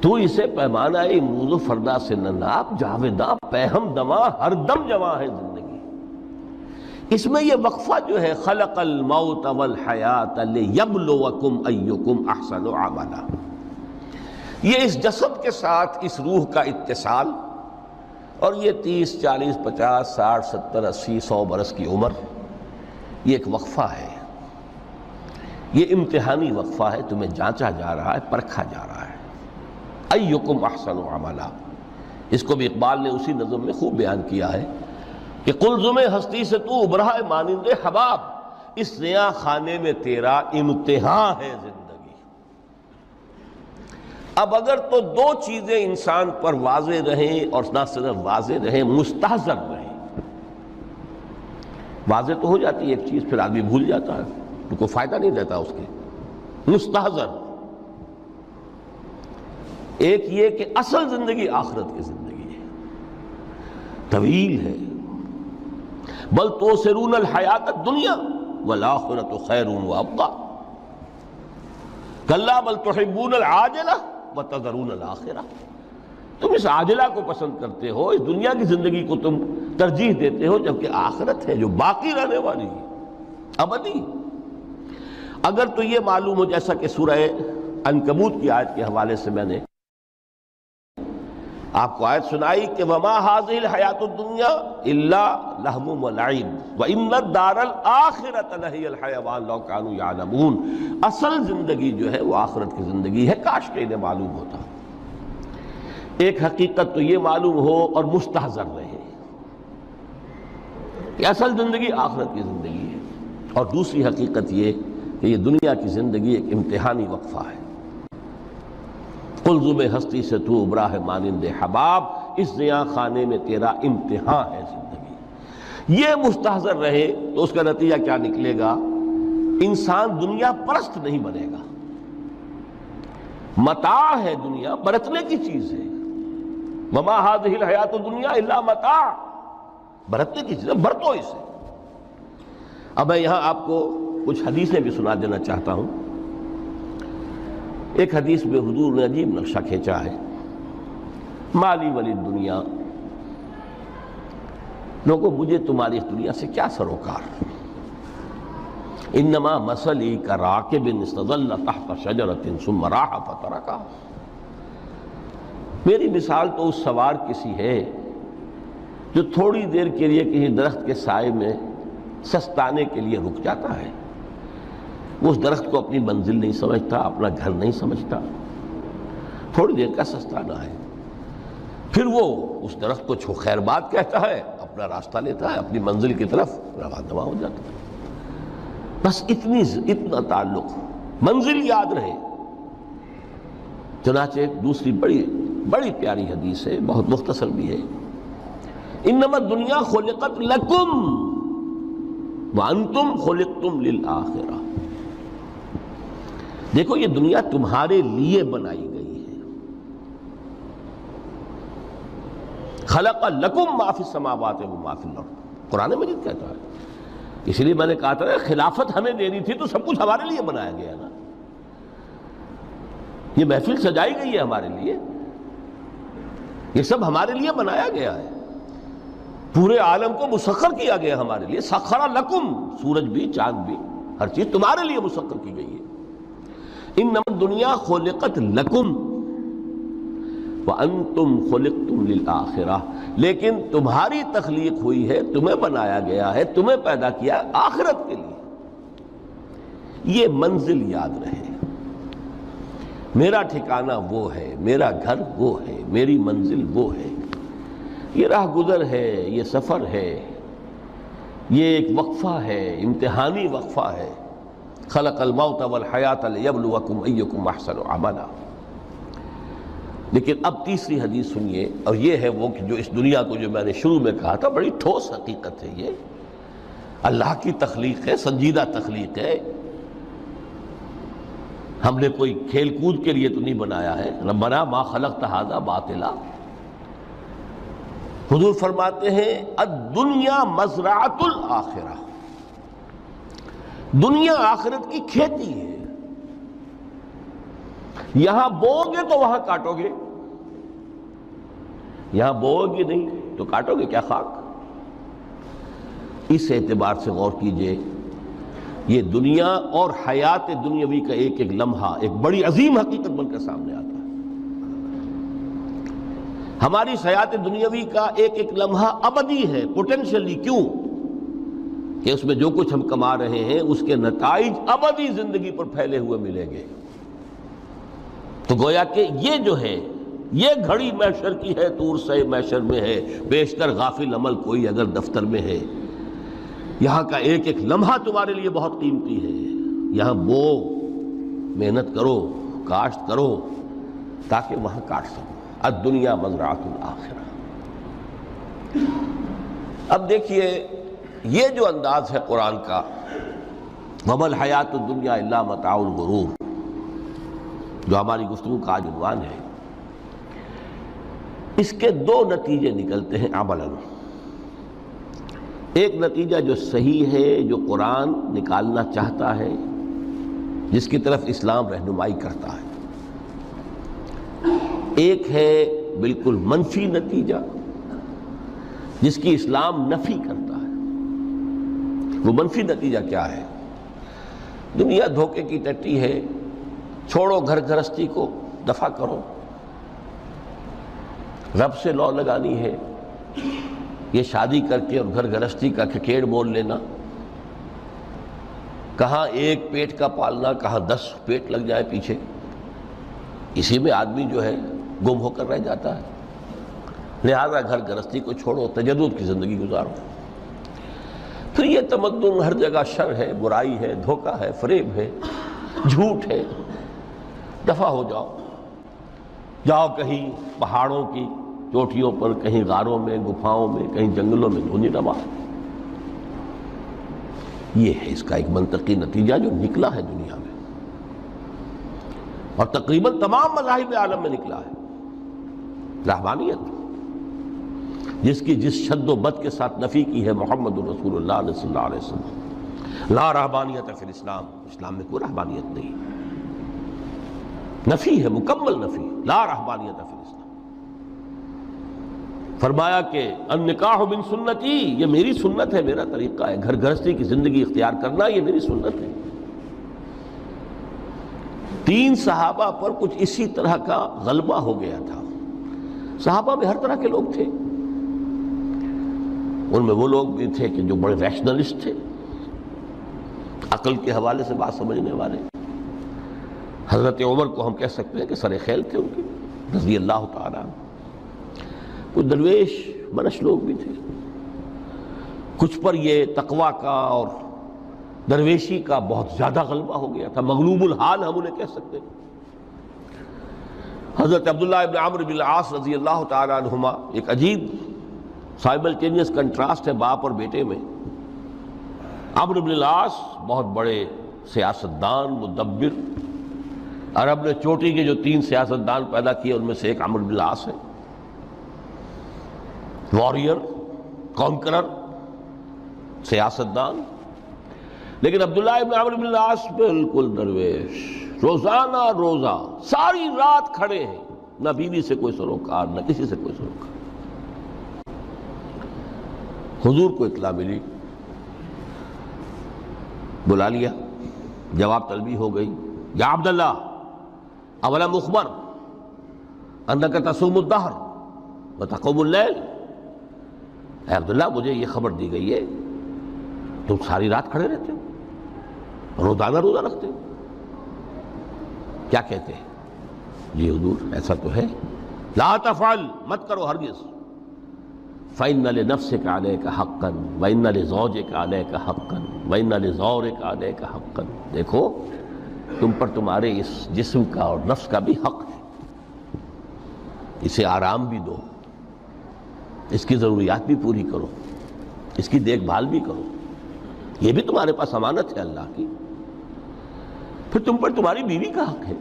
تو اسے پیمانہ امروز و فردا سے نہ ناپ، جاویداں پیہم دماں ہر دم جواں ہے زندگی۔ اس میں یہ وقفہ جو ہے خلق الموت والحیات لیبلوکم ایکم احسن عملا، یہ اس جسد کے ساتھ اس روح کا اتصال، اور یہ 30 40 50 60 70 80 100 برس کی عمر، یہ ایک وقفہ ہے، یہ امتحانی وقفہ ہے، تمہیں جانچا جا رہا ہے، پرکھا جا رہا ہے۔ ایکم احسن عملا، اس کو بھی اقبال نے اسی نظم میں خوب بیان کیا ہے کہ قلزم ہستی سے تو ابھرا ہے مانند حباب، اس نیا خانے میں تیرا امتحان ہے زندگی۔ اب اگر تو دو چیزیں انسان پر واضح رہیں، اور نہ صرف واضح رہیں، مستحضر رہیں۔ واضح تو ہو جاتی ہے ایک چیز، پھر آدمی بھول جاتا ہے، تو کوئی فائدہ نہیں رہتا اس کے۔ مستحضر ایک یہ کہ اصل زندگی آخرت کی زندگی ہے، طویل ہے۔ بل توسرون الحیات الدنیا والآخرۃ خیر وابقیٰ کلا بل تحبون العاجلہ وتذرون الآخرہ، تم اس عاجلہ کو پسند کرتے ہو، اس دنیا کی زندگی کو تم ترجیح دیتے ہو، جبکہ آخرت ہے جو باقی رہنے والی ہے، ابدی۔ اگر تو یہ معلوم ہو، جیسا کہ سورہ عنکبوت کی آیت کے حوالے سے میں نے آپ کو آیت سنائی کہ وَمَا هَذِهِ الْحَيَاةُ الدُّنْيَا إِلَّا لَهْوٌ وَلَعِبٌ وَإِنَّ الدَّارَ الْآخِرَةَ لَهِيَ الْحَيَوَانُ لَوْ كَانُوا يَعْلَمُونَ، اصل زندگی جو ہے وہ آخرت کی زندگی ہے، کاش کہ انہیں معلوم ہوتا۔ ایک حقیقت تو یہ معلوم ہو اور مستحضر رہے کہ اصل زندگی آخرت کی زندگی ہے، اور دوسری حقیقت یہ کہ یہ دنیا کی زندگی ایک امتحانی وقفہ ہے۔ قلزم ہستی سے تو ابھرا ہے مانند حباب، اس نیا خانے میں تیرا امتحان ہے زندگی۔ یہ مستحضر رہے تو اس کا نتیجہ کیا نکلے گا؟ انسان دنیا پرست نہیں بنے گا۔ متاع ہے دنیا، برتنے کی چیز ہے۔ وما هذه الحیاۃ الدنیا الا متاع، برتنے کی چیز ہے، برتو اسے۔ اب میں یہاں آپ کو کچھ حدیثیں بھی سنا دینا چاہتا ہوں۔ ایک حدیث میں حضور نے عجیب نقشہ کھینچا ہے، مالی ولی دنیا، لوگوں مجھے تمہاری اس دنیا سے کیا سروکار، انما مثلی کراکب استظل تحت شجرۃ ثم راح فترکھا، میری مثال تو اس سوار کسی ہے جو تھوڑی دیر کے لیے کسی درخت کے سائے میں سستانے کے لیے رک جاتا ہے۔ وہ اس درخت کو اپنی منزل نہیں سمجھتا، اپنا گھر نہیں سمجھتا، تھوڑی دیر کا سستانا ہے، پھر وہ اس درخت کو خیر بات کہتا ہے، اپنا راستہ لیتا ہے، اپنی منزل کی طرف رواں ہو جاتا ہے۔ بس اتنا تعلق، منزل یاد رہے۔ چنانچہ ایک دوسری بڑی پیاری حدیث ہے، بہت مختصر بھی ہے، انما الدنیا خلقت لکم وانتم خلقتم للآخرہ، دیکھو یہ دنیا تمہارے لیے بنائی گئی ہے۔ خلق لکم ما فی السماوات و ما فی الارض، قرآن مجید کہتا ہے۔ اس لیے میں نے کہا تھا خلافت ہمیں دینی تھی تو سب کچھ ہمارے لیے بنایا گیا نا، یہ محفل سجائی گئی ہے ہمارے لیے، یہ سب ہمارے لیے بنایا گیا ہے، پورے عالم کو مسخر کیا گیا ہمارے لیے۔ سخر لکم، سورج بھی چاند بھی ہر چیز تمہارے لیے مسخر کی گئی ہے۔ انما الدنیا خلقت لکم وانتم خلقتم للآخرہ، لیکن تمہاری تخلیق ہوئی ہے، تمہیں بنایا گیا ہے، تمہیں پیدا کیا آخرت کے لیے۔ یہ منزل یاد رہے، میرا ٹھکانہ وہ ہے، میرا گھر وہ ہے، میری منزل وہ ہے، یہ راہ گزر ہے، یہ سفر ہے، یہ ایک وقفہ ہے، امتحانی وقفہ ہے۔ خلق الموت والحیات لیبلوکم ایکم احسن عملا۔ لیکن اب تیسری حدیث سنیے، اور یہ ہے وہ کہ جو اس دنیا کو، جو میں نے شروع میں کہا تھا، بڑی ٹھوس حقیقت ہے، یہ اللہ کی تخلیق ہے، سنجیدہ تخلیق ہے، ہم نے کوئی کھیل کود کے لیے تو نہیں بنایا ہے۔ ربنا ما خلقت ھذا باطلا، حضور فرماتے ہیں الدنیا مزرعۃ الآخرہ، دنیا آخرت کی کھیتی ہے۔ یہاں بوؤ گے تو وہاں کاٹو گے، یہاں بوؤ گے نہیں تو کاٹو گے کیا خاک؟ اس اعتبار سے غور کیجئے، یہ دنیا اور حیات دنیاوی کا ایک ایک لمحہ ایک بڑی عظیم حقیقت بن کر سامنے آتا ہے۔ ہماری حیات دنیاوی کا ایک ایک لمحہ ابدی ہے پوٹینشلی، کیوں کہ اس میں جو کچھ ہم کما رہے ہیں اس کے نتائج ابدی زندگی پر پھیلے ہوئے ملیں گے۔ تو گویا کہ یہ جو ہے یہ گھڑی محشر کی ہے، طور سے محشر میں ہے، بیشتر غافل عمل کوئی اگر دفتر میں ہے، یہاں کا ایک ایک لمحہ تمہارے لیے بہت قیمتی ہے۔ یہاں بو، محنت کرو، کاشت کرو تاکہ وہاں کاٹ سکو۔ الدنیا مزرعۃ الآخرہ۔ اب دیکھیے یہ جو انداز ہے قرآن کا، وَمَا الْحَيَاةُ الدُّنْيَا إِلَّا مَتَاعُ الْغُرُورِ، جو ہماری گفتگو کا آج عنوان ہے، اس کے دو نتیجے نکلتے ہیں عملاً۔ ایک نتیجہ جو صحیح ہے، جو قرآن نکالنا چاہتا ہے، جس کی طرف اسلام رہنمائی کرتا ہے۔ ایک ہے بالکل منفی نتیجہ جس کی اسلام نفی کرتا ہے۔ وہ منفی نتیجہ کیا ہے؟ دنیا دھوکے کی ٹٹی ہے، چھوڑو گھر گھرستی کو، دفع کرو، رب سے لو لگانی ہے۔ یہ شادی کر کے اور گھر گھرستی کا کھکیڑ مول لینا، کہاں ایک پیٹ کا پالنا، کہاں 10 پیٹ لگ جائے پیچھے، اسی میں آدمی جو ہے گم ہو کر رہ جاتا ہے۔ لہذا گھر گھرستی کو چھوڑو، تجدد کی زندگی گزارو۔ پھر یہ تمدن ہر جگہ شر ہے، برائی ہے، دھوکہ ہے، فریب ہے، جھوٹ ہے، دفع ہو جاؤ، جاؤ کہیں پہاڑوں کی چوٹیوں پر، کہیں غاروں میں، گپھاؤں میں، کہیں جنگلوں میں دھونی روا۔ یہ ہے اس کا ایک منطقی نتیجہ جو نکلا ہے دنیا میں، اور تقریباً تمام مذاہب عالم میں نکلا ہے۔ رہبانیت جس کی جس شد و بد کے ساتھ نفی کی ہے محمد رسول اللہ صلی اللہ علیہ وسلم، لا رہبانیت فی الاسلام، اسلام میں کوئی رہبانیت نہیں، نفی ہے، مکمل نفی، لا رہبانیت فی الاسلام۔ فرمایا کہ النکاح من سنتی، یہ میری سنت ہے، میرا طریقہ ہے، گھر گھرستی کی زندگی اختیار کرنا یہ میری سنت ہے۔ 3 صحابہ پر کچھ اسی طرح کا غلبہ ہو گیا تھا۔ صحابہ میں ہر طرح کے لوگ تھے، ان میں وہ لوگ بھی تھے کہ جو بڑے ریشنلسٹ تھے، عقل کے حوالے سے بات سمجھنے والے۔ حضرت عمر کو ہم کہہ سکتے ہیں کہ سر خیل تھے ان کے، رضی اللہ تعالیٰ۔ کچھ درویش منش لوگ بھی تھے، کچھ پر یہ تقویٰ کا اور درویشی کا بہت زیادہ غلبہ ہو گیا تھا، مغلوب الحال ہم انہیں کہہ سکتے ہیں۔ حضرت عبداللہ ابن عمرو بن العاص رضی اللہ تعالیٰ عنہما، ایک عجیب سائملٹینیس کنٹراسٹ ہے باپ اور بیٹے میں۔ عمرو بن العاص بہت بڑے سیاستدان، مدبر، عرب نے چوٹی کے جو 3 سیاستدان پیدا کیے ان میں سے ایک عمرو بن العاص ہے، واریر، کانکرر، سیاستدان۔ لیکن عبداللہ ابن عمرو بن العاص بالکل درویش، روزانہ روزہ ساری رات کھڑے ہیں، نہ بیوی سے کوئی سروکار، نہ کسی سے کوئی سروکار۔ حضور کو اطلاع ملی، بلا لیا، جواب طلبی ہو گئی، یا عبداللہ اولم اخبر انک تصوم الدہر وتقوم اللیل، اے عبداللہ مجھے یہ خبر دی گئی ہے تم ساری رات کھڑے رہتے ہو، روزانہ روزہ رکھتے ہو، کیا کہتے ہیں؟ جی حضور ایسا تو ہے۔ لا تفعل، مت کرو ہرگز۔ فإن لنفسك عليك حقا وإن لزوجك عليك حقا وإن لزورك عليك حقا، دیکھو تم پر تمہارے اس جسم کا اور نفس کا بھی حق ہے، اسے آرام بھی دو، اس کی ضروریات بھی پوری کرو، اس کی دیکھ بھال بھی کرو، یہ بھی تمہارے پاس امانت ہے اللہ کی۔ پھر تم پر تمہاری بیوی کا حق ہے۔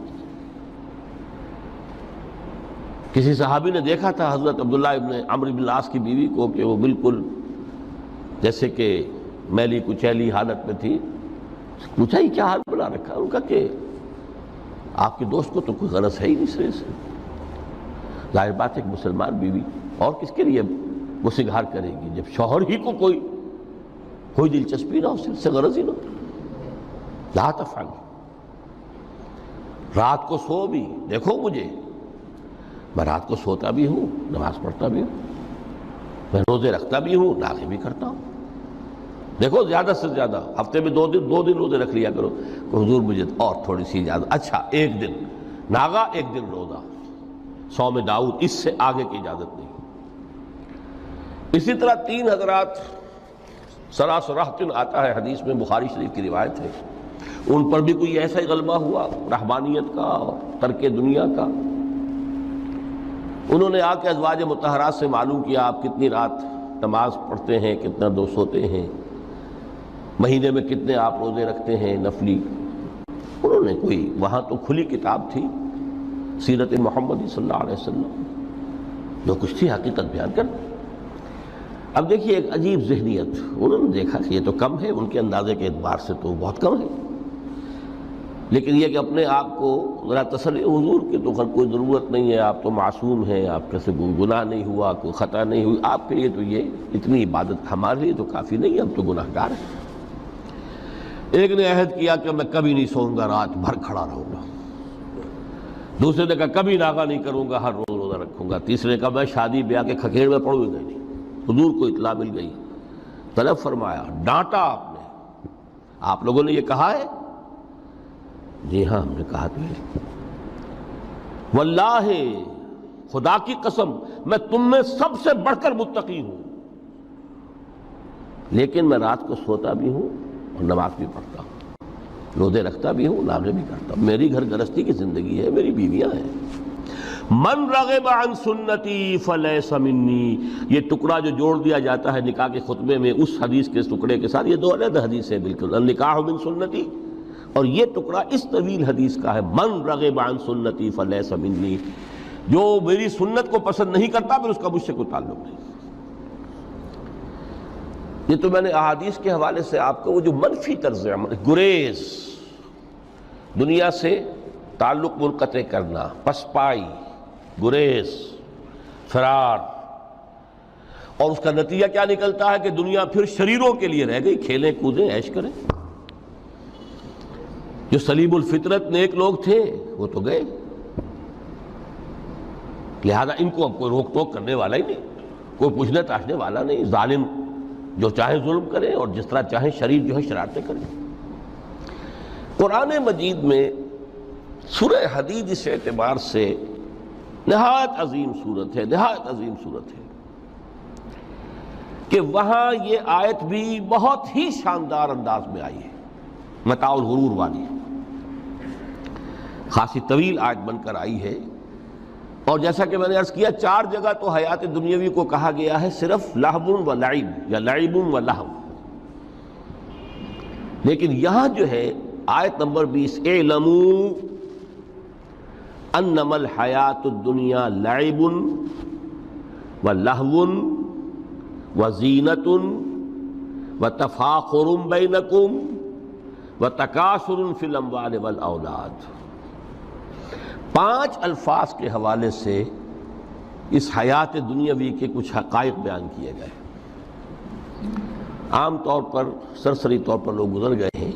کسی صحابی نے دیکھا تھا حضرت عبداللہ ابن عمرو بن العاص کی بیوی کو کہ وہ بالکل جیسے کہ میلی کچیلی حالت میں تھی۔ پوچھا یہ کیا حال بنا رکھا؟ ان کا کہ آپ کے دوست کو تو کوئی غرض ہے ہی نہیں سرے سے. ظاہر بات ہے کہ مسلمان بیوی اور کس کے لیے وہ سنگھار کرے گی جب شوہر ہی کو کوئی دلچسپی نہ ہو، اس سے غرض ہی نہ ہو. لا تفعل. رات کو سو بھی دیکھو مجھے، میں رات کو سوتا بھی ہوں، نماز پڑھتا بھی ہوں، میں روزے رکھتا بھی ہوں، ناغے بھی کرتا ہوں. دیکھو زیادہ سے زیادہ ہفتے میں دو دن روزے رکھ لیا کرو کہ حضور مجھے اور تھوڑی سی اجازت. اچھا ایک دن ناغا، ایک دن روزہ، صوم داؤد، اس سے آگے کی اجازت نہیں. اسی طرح 3 حضرات سراسراہتن آتا ہے حدیث میں، بخاری شریف کی روایت ہے، ان پر بھی کوئی ایسا ہی غلبہ ہوا رہبانیت کا اور ترک دنیا کا. انہوں نے آ کے ازواج مطہرات سے معلوم کیا آپ کتنی رات نماز پڑھتے ہیں، کتنا دو سوتے ہیں، مہینے میں کتنے آپ روزے رکھتے ہیں نفلی. انہوں نے کوئی، وہاں تو کھلی کتاب تھی سیرت محمدی صلی اللہ علیہ وسلم، جو کچھ تھی حقیقت بیان کر. اب دیکھیے ایک عجیب ذہنیت، انہوں نے دیکھا کہ یہ تو کم ہے، ان کے اندازے کے اعتبار سے تو بہت کم ہے، لیکن یہ کہ اپنے آپ کو ذرا تسلی، حضور کی تو کوئی ضرورت نہیں ہے، آپ تو معصوم ہیں، آپ کے سے کوئی گناہ نہیں ہوا، کوئی خطا نہیں ہوئی، آپ کے لیے تو یہ اتنی عبادت ہمارے لیے تو کافی نہیں ہے، ہم تو گناہ گار ہیں. ایک نے عہد کیا کہ میں کبھی نہیں سوؤں گا، رات بھر کھڑا رہوں گا. دوسرے نے کہا کبھی ناغا نہیں کروں گا، ہر روز روزہ رکھوں گا. تیسرے نے کہا میں شادی بیاہ کے کھکیڑ میں پڑوں گا نہیں. حضور کو اطلاع مل گئی، طلب فرمایا، ڈانٹا آپ نے، آپ لوگوں نے یہ کہا ہے؟ جی ہاں ہم نے کہا تو ہے. واللہ، خدا کی قسم، میں تم میں سب سے بڑھ کر متقی ہوں، لیکن میں رات کو سوتا بھی ہوں اور نماز بھی پڑھتا ہوں، روزے رکھتا بھی ہوں، نافلے بھی کرتا ہوں. میری گھر گرستی کی زندگی ہے، میری بیویاں ہیں. من رغب عن سنتی فلیس منی، یہ ٹکڑا جو جوڑ دیا جاتا ہے نکاح کے خطبے میں اس حدیث کے ٹکڑے کے ساتھ، یہ 2 علیحدہ حدیث ہے بالکل، النکاح من سنتی، اور یہ ٹکڑا اس طویل حدیث کا ہے، من رغب عن سنتی فلیس منی، جو میری سنت کو پسند نہیں کرتا پھر اس کا مجھ سے کوئی تعلق نہیں. یہ تو میں نے احادیث کے حوالے سے آپ کو وہ جو منفی طرز عمل، گریز، دنیا سے تعلق منقطع کرنا، پسپائی، گریز، فرار، اور اس کا نتیجہ کیا نکلتا ہے کہ دنیا پھر شریروں کے لیے رہ گئی، کھیلیں کودیں عیش کریں. جو سلیم الفطرت نیک لوگ تھے وہ تو گئے، لہذا ان کو اب کوئی روک ٹوک کرنے والا ہی نہیں، کوئی پوچھنے تاشنے والا نہیں. ظالم جو چاہیں ظلم کریں اور جس طرح چاہیں شریر جو ہے شرارتیں کریں. قرآن مجید میں سورہ حدید اس اعتبار سے نہایت عظیم صورت ہے، نہایت عظیم صورت ہے کہ وہاں یہ آیت بھی بہت ہی شاندار انداز میں آئی ہے، متاع الغرور والی، خاصی طویل آیت بن کر آئی ہے. اور جیسا کہ میں نے عرض کیا 4 جگہ تو حیات دنیاوی کو کہا گیا ہے صرف لہو و لعب یا لعب و لہو، لیکن یہاں جو ہے آیت نمبر 20، اعلموا انما الحیات الدنیا لعب و لہو و زینت و تفاخر بینکم و تکاثر فی الاموال والاولاد. 5 الفاظ کے حوالے سے اس حیات دنیاوی کے کچھ حقائق بیان کیے گئے. عام طور پر سرسری طور پر لوگ گزر گئے ہیں.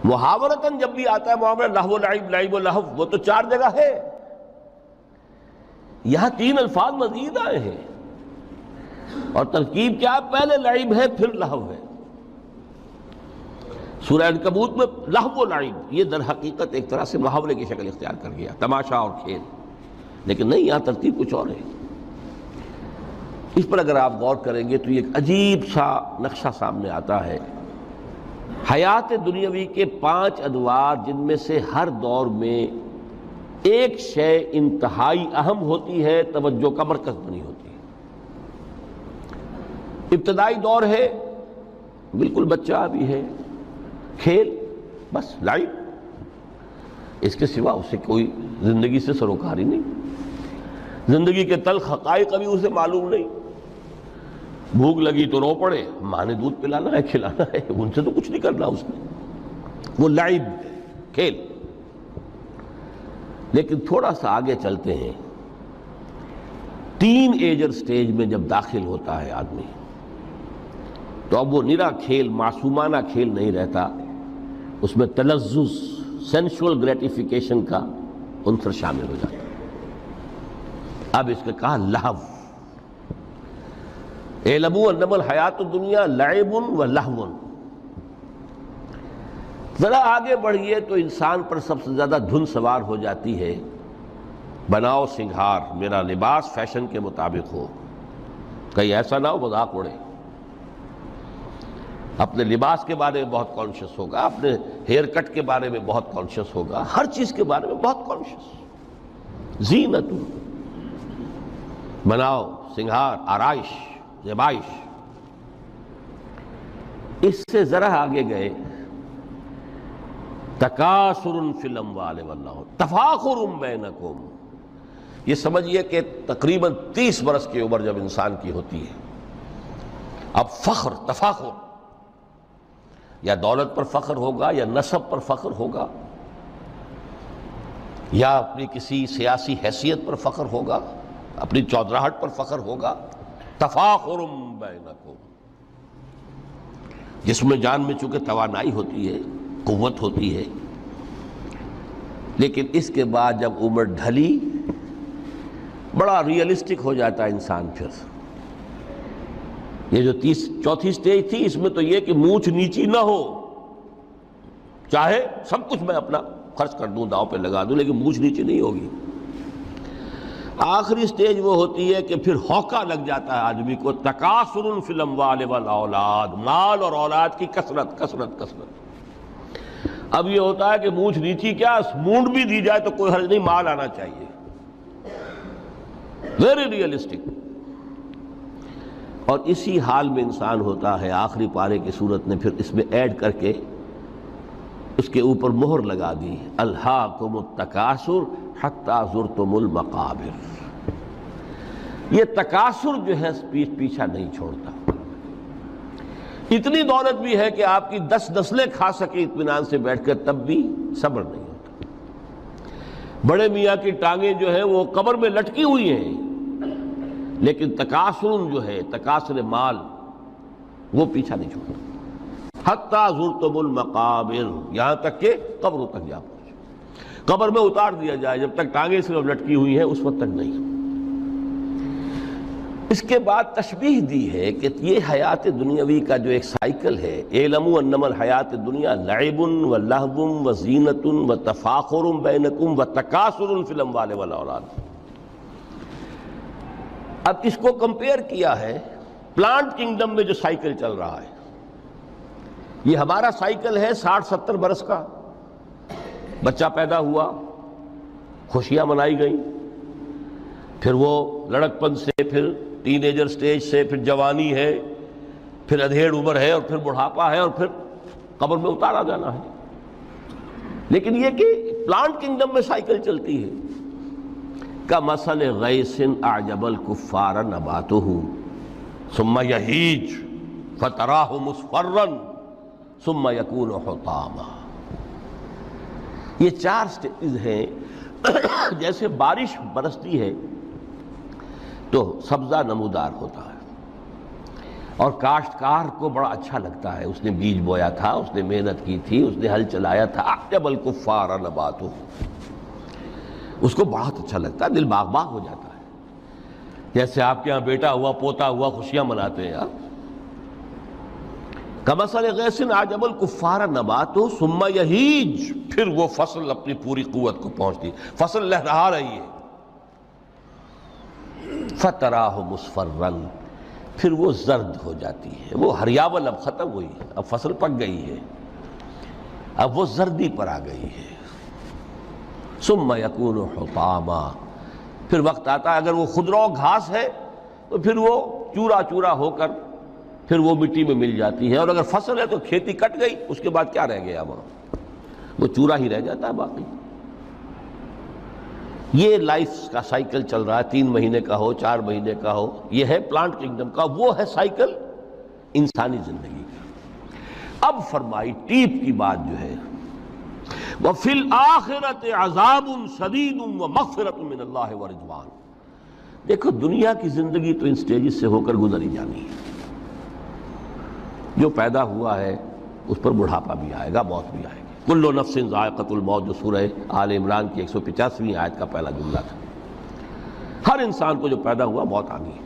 محاورتاً جب بھی آتا ہے معاملہ لہو و لعب، لعب و لہو، وہ تو 4 جگہ ہے، یہاں 3 الفاظ مزید آئے ہیں، اور ترکیب کیا ہے؟ پہلے لعب ہے پھر لہو ہے. سورہ عنکبوت میں لہو و لعب یہ در حقیقت ایک طرح سے محاورے کی شکل اختیار کر گیا، تماشا اور کھیل، لیکن نہیں، یہاں ترتیب کچھ اور ہے. اس پر اگر آپ غور کریں گے تو یہ ایک عجیب سا نقشہ سامنے آتا ہے. حیات دنیاوی کے 5 ادوار، جن میں سے ہر دور میں ایک شے انتہائی اہم ہوتی ہے، توجہ کا مرکز بنی ہوتی ہے. ابتدائی دور ہے، بالکل بچہ بھی ہے، کھیل، بس لعب، اس کے سوا اسے کوئی زندگی سے سروکار ہی نہیں، زندگی کے تلخ حقائق ابھی اسے معلوم نہیں. بھوک لگی تو رو پڑے، ماں نے دودھ پلانا ہے، کھلانا ہے، ان سے تو کچھ نہیں کرنا اس نے، وہ لعب، کھیل. لیکن تھوڑا سا آگے چلتے ہیں، ٹین ایجر سٹیج میں جب داخل ہوتا ہے آدمی تو اب وہ نرا کھیل، معصومانہ کھیل نہیں رہتا، اس میں تلذذ، سینشول گریٹیفیکیشن کا عنصر شامل ہو جاتا ہے۔ اب اس کا کہا لہو، اعلموا انما الحیات الدنیا لعب و لہو۔ ذرا آگے بڑھیے تو انسان پر سب سے زیادہ دھن سوار ہو جاتی ہے، بناؤ سنگھار، میرا لباس فیشن کے مطابق ہو، کہیں ایسا نہ ہو مذاق اڑے۔ اپنے لباس کے بارے میں بہت کانشیس ہوگا، اپنے ہیئر کٹ کے بارے میں بہت کانشیس ہوگا، ہر چیز کے بارے میں بہت کانشیس۔ زینت، بناؤ سنگھار، آرائش، زیبائش۔ اس سے ذرا آگے گئے، تکاثر فی الاموال والانفس تفاخر بینکم۔ یہ سمجھیے کہ تقریباً 30 برس کی عمر جب انسان کی ہوتی ہے، اب فخر، تفاخر، یا دولت پر فخر ہوگا، یا نسب پر فخر ہوگا، یا اپنی کسی سیاسی حیثیت پر فخر ہوگا، اپنی چودراہٹ پر فخر ہوگا۔ تفاخر بینکم، جس میں جان میں چونکہ توانائی ہوتی ہے، قوت ہوتی ہے، لیکن اس کے بعد جب عمر ڈھلی بڑا ریئلسٹک ہو جاتا ہے انسان۔ پھر یہ جو چوتھی سٹیج تھی، اس میں تو یہ کہ مونچھ نیچی نہ ہو، چاہے سب کچھ میں اپنا خرچ کر دوں، داؤ پہ لگا دوں، لیکن مونچھ نیچی نہیں ہوگی۔ آخری سٹیج وہ ہوتی ہے کہ پھر ہوکا لگ جاتا ہے آدمی کو، تکاثر فی الاموال والاولاد، مال اور اولاد کی کثرت کثرت کثرت۔ اب یہ ہوتا ہے کہ مونچھ نیچی کیا، مونڈ بھی دی جائے تو کوئی حرج نہیں، مال آنا چاہیے، ویری ریئلسٹک۔ اور اسی حال میں انسان ہوتا ہے، آخری پارے کی صورت نے پھر اس میں ایڈ کر کے اس کے اوپر مہر لگا دی، الہاکم التکاثر حتی زرتم المقابر۔ یہ تکاثر جو ہے پیچھا نہیں چھوڑتا۔ اتنی دولت بھی ہے کہ آپ کی 10 نسلیں کھا سکے اطمینان سے بیٹھ کر، تب بھی صبر نہیں ہوتا۔ بڑے میاں کی ٹانگیں جو ہیں وہ قبر میں لٹکی ہوئی ہیں، لیکن تکاثر جو ہے، تکاثر مال، وہ پیچھا نہیں چھوڑتا۔ حتی زرتم المقابر، یہاں تک کہ قبروں تک جا پہنچے، قبر میں اتار دیا جائے، جب تک ٹانگیں صرف لٹکی ہوئی ہیں اس وقت تک نہیں۔ اس کے بعد تشبیہ دی ہے کہ یہ حیات دنیاوی کا جو ایک سائیکل ہے، اعلموا انما الحیات الدنیا لعب و لہو و زینت و تفاخر بینکم و تکاثر فی الاموال والاولاد۔ اب اس کو کمپیئر کیا ہے پلانٹ کنگڈم میں جو سائیکل چل رہا ہے۔ یہ ہمارا سائیکل ہے 60-70 برس کا، بچہ پیدا ہوا، خوشیاں منائی گئیں، پھر وہ لڑکپن سے، پھر ٹین ایجر سٹیج سے، پھر جوانی ہے، پھر ادھیڑ عمر ہے، اور پھر بڑھاپا ہے، اور پھر قبر میں اتارا جانا ہے۔ لیکن یہ کہ پلانٹ کنگڈم میں سائیکل چلتی ہے، کمثل غیث اعجب الکفار نباتہ ثم یہیج فتراہ مصفرا ثم یکون حطاما۔ یہ 4 سٹیج ہیں۔ جیسے بارش برستی ہے تو سبزہ نمودار ہوتا ہے، اور کاشتکار کو بڑا اچھا لگتا ہے، اس نے بیج بویا تھا، اس نے محنت کی تھی، اس نے ہل چلایا تھا، اعجب الکفار نباتہ، اس کو بہت اچھا لگتا ہے، دل باغ باغ ہو جاتا ہے۔ جیسے آپ کے ہاں بیٹا ہوا، پوتا ہوا، خوشیاں مناتے ہیں آپ۔ کمثل غیث اعجب الکفار نباتہ ثم یہیج، پھر وہ فصل اپنی پوری قوت کو پہنچتی، فصل لہرا رہی ہے، فتراہ مصفرا، پھر وہ زرد ہو جاتی ہے، وہ ہریاول اب ختم ہوئی ہے، اب فصل پک گئی ہے، اب وہ زردی پر آ گئی ہے۔ ثم یکون حطاما، پھر وقت آتا ہے، اگر وہ خضرو گھاس ہے تو پھر وہ چورا چورا ہو کر پھر وہ مٹی میں مل جاتی ہے، اور اگر فصل ہے تو کھیتی کٹ گئی، اس کے بعد کیا رہ گیا وہاں، وہ چورا ہی رہ جاتا ہے باقی۔ یہ لائف کا سائیکل چل رہا ہے، 3 مہینے کا ہو، 4 مہینے کا ہو، یہ ہے پلانٹ کنگڈم کا، وہ ہے سائیکل انسانی زندگی کا۔ اب فرمائی ٹیپ کی بات جو ہے، وفی الآخرۃ عذاب شدید ومغفرۃ من اللہ ورضوان۔ دیکھو دنیا کی زندگی تو ان سٹیجز سے ہو کر گزر ہی جانی ہے۔ جو پیدا ہوا ہے اس پر بڑھاپا بھی آئے گا، موت بھی آئے گی۔ کل نفس ذائقۃ الموت، جو سورہ آل عمران کی 185ویں آیت کا پہلا جملہ تھا۔ ہر انسان کو جو پیدا ہوا موت آنی ہے۔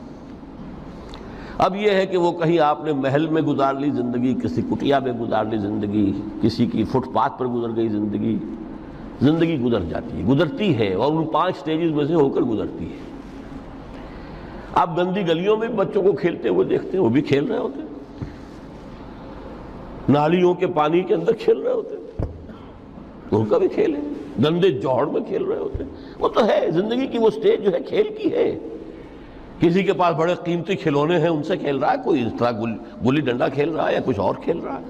اب یہ ہے کہ وہ کہیں آپ نے محل میں گزار لی زندگی، کسی کٹیا میں گزار لی زندگی، کسی کی فٹ پاتھ پر گزر گئی زندگی۔ زندگی گزر جاتی ہے، گزرتی ہے، اور ان 5 سٹیجز میں سے ہو کر گزرتی ہے۔ آپ گندی گلیوں میں بچوں کو کھیلتے ہوئے دیکھتے ہیں، وہ بھی کھیل رہے ہوتے ہیں، نالیوں کے پانی کے اندر کھیل رہے ہوتے ہیں، ان کا بھی کھیل ہے، گندے جوہڑ میں کھیل رہے ہوتے ہیں۔ وہ تو ہے زندگی کی وہ سٹیج جو ہے کھیل کی ہے۔ کسی کے پاس بڑے قیمتی کھلونے ہیں، ان سے کھیل رہا ہے، کوئی اس طرح گلی ڈنڈا کھیل رہا ہے یا کچھ اور کھیل رہا ہے،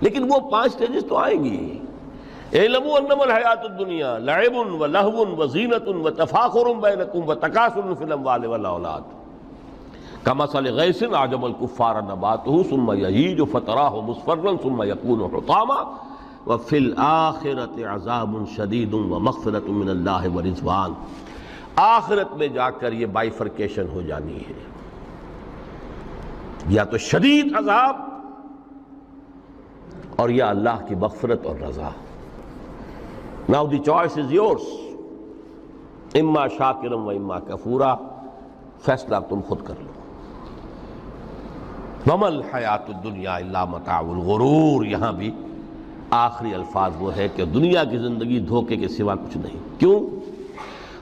لیکن وہ 5 سٹیجز تو آئیں گی۔ اعلموا انما الحیات الدنیا لعب ولہو وزینۃ وتفاخر بینکم وتکاثر فی الاموال والاولاد کمثل غیث اعجب الکفار نباتہ ثم یہیج فتراہ مصفرا ثم یکون حطاما وفی الآخرۃ عذاب شدید ومغفرۃ من اللہ ورضوان۔ آخرت میں جا کر یہ بائیفرکیشن ہو جانی ہے، یا تو شدید عذاب اور یا اللہ کی مغفرت اور رضا۔ Now the choice is yours، اما شاکرا و اما کفورا، فیصلہ تم خود کر لو۔ وما الحیات الدنیا الا متاع الغرور، یہاں بھی آخری الفاظ وہ ہے کہ دنیا کی زندگی دھوکے کے سوا کچھ نہیں۔ کیوں؟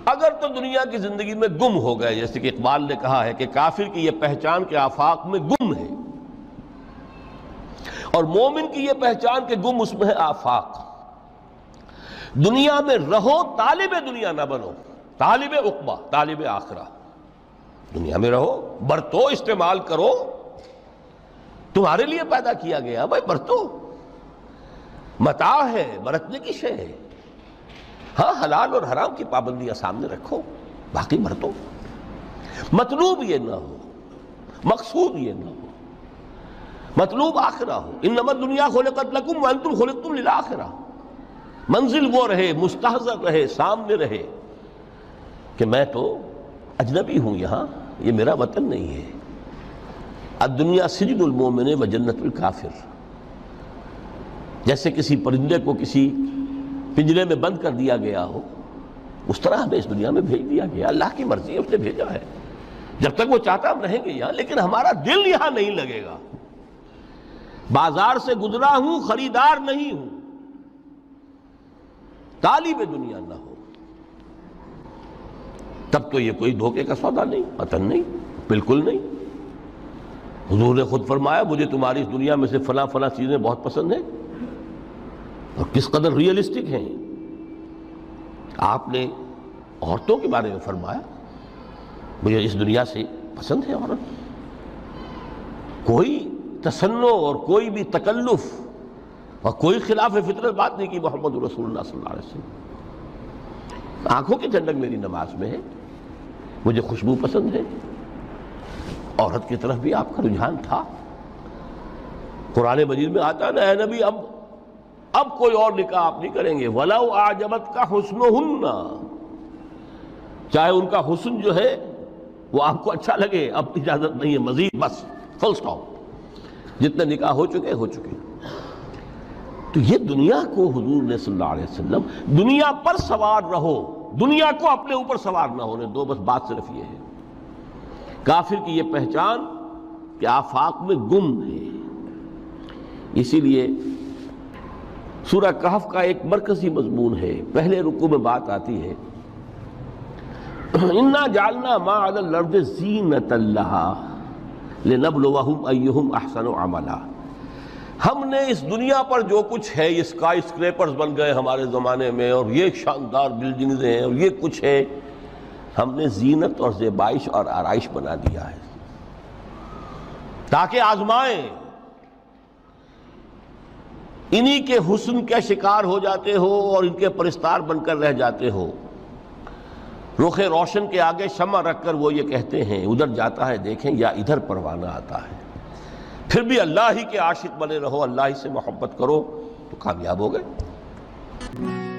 اگر تو دنیا کی زندگی میں گم ہو گئے، جیسے کہ اقبال نے کہا ہے کہ کافر کی یہ پہچان کے آفاق میں گم ہے، اور مومن کی یہ پہچان کہ گم اس میں ہے آفاق۔ دنیا میں رہو، طالب دنیا نہ بنو، طالب عقبہ، طالب آخرہ۔ دنیا میں رہو، برتو، استعمال کرو، تمہارے لیے پیدا کیا گیا، بھائی برتو، متاع ہے، برتنے کی شے ہے۔ ہاں حلال اور حرام کی پابندیاں سامنے رکھو، باقی برتو۔ مطلوب یہ نہ ہو، مقصود یہ نہ ہو، مطلوب آخرہ ہو۔ انما الدنیا خلقت لکم وانتم خلقتم للآخرہ۔ منزل وہ رہے، مستحضر رہے، سامنے رہے کہ میں تو اجنبی ہوں، یہاں یہ میرا وطن نہیں ہے۔ الدنیا سجن المومن و جنت الکافر۔ جیسے کسی پرندے کو کسی پنجرے میں بند کر دیا گیا ہو، اس طرح ہمیں اس دنیا میں بھیج دیا گیا، اللہ کی مرضی ہے، اس نے بھیجا ہے۔ جب تک وہ چاہتا ہم رہیں گے یہاں، لیکن ہمارا دل یہاں نہیں لگے گا۔ بازار سے گزرا ہوں، خریدار نہیں ہوں، طالب دنیا نہ ہو، تب تو یہ کوئی دھوکے کا سودا نہیں، وطن نہیں، بالکل نہیں۔ حضور نے خود فرمایا مجھے تمہاری اس دنیا میں سے فلاں فلاں چیزیں بہت پسند ہیں، اور کس قدر ریئلسٹک ہیں۔ آپ نے عورتوں کے بارے میں فرمایا مجھے اس دنیا سے پسند ہے عورت۔ کوئی تصنع اور کوئی بھی تکلف اور کوئی خلاف فطرت بات نہیں کی محمد رسول اللہ صلی اللہ علیہ وسلم۔ آنکھوں کی ٹھنڈک میری نماز میں ہے، مجھے خوشبو پسند ہے۔ عورت کی طرف بھی آپ کا رجحان تھا۔ قرآن مجید میں آتا ہے نا، اے نبی اب کوئی اور نکاح آپ نہیں کریں گے، وَلَوْ أَعْجَبَتْكَ حُسْنُهُنَّ، چاہے ان کا حسن جو ہے وہ آپ کو اچھا لگے، اب اجازت نہیں ہے مزید، بس فل سٹاپ، جتنے نکاح ہو چکے ہو چکے۔ تو یہ دنیا کو حضور نے صلی اللہ علیہ وسلم دنیا پر سوار رہو، دنیا کو اپنے اوپر سوار نہ ہونے دو، بس بات صرف یہ ہے۔ کافر کی یہ پہچان کہ آفاق میں گم ہے۔ اسی لیے سورہ کہف کا ایک مرکزی مضمون ہے، پہلے رکوع میں بات آتی ہے اِنَّا جَعَلْنَا مَا عَلَى الْأَرْضِ زِینَةً لَهَا لِنَبْلُوَهُمْ أَيُّهُمْ أَحْسَنُ عَمَلًا۔ ہم نے اس دنیا پر جو کچھ ہے، یہ اسکائی اسکریپرز بن گئے ہمارے زمانے میں، اور یہ شاندار بلڈنگز ہیں، اور یہ کچھ ہے، ہم نے زینت اور زیبائش اور آرائش بنا دیا ہے تاکہ آزمائیں۔ انہی کے حسن کے شکار ہو جاتے ہو اور ان کے پرستار بن کر رہ جاتے ہو۔ رخ روشن کے آگے شمع رکھ کر وہ یہ کہتے ہیں ادھر جاتا ہے دیکھیں یا ادھر پروانہ آتا ہے، پھر بھی اللہ ہی کے عاشق بنے رہو، اللہ ہی سے محبت کرو تو کامیاب ہو گئے۔ ہے۔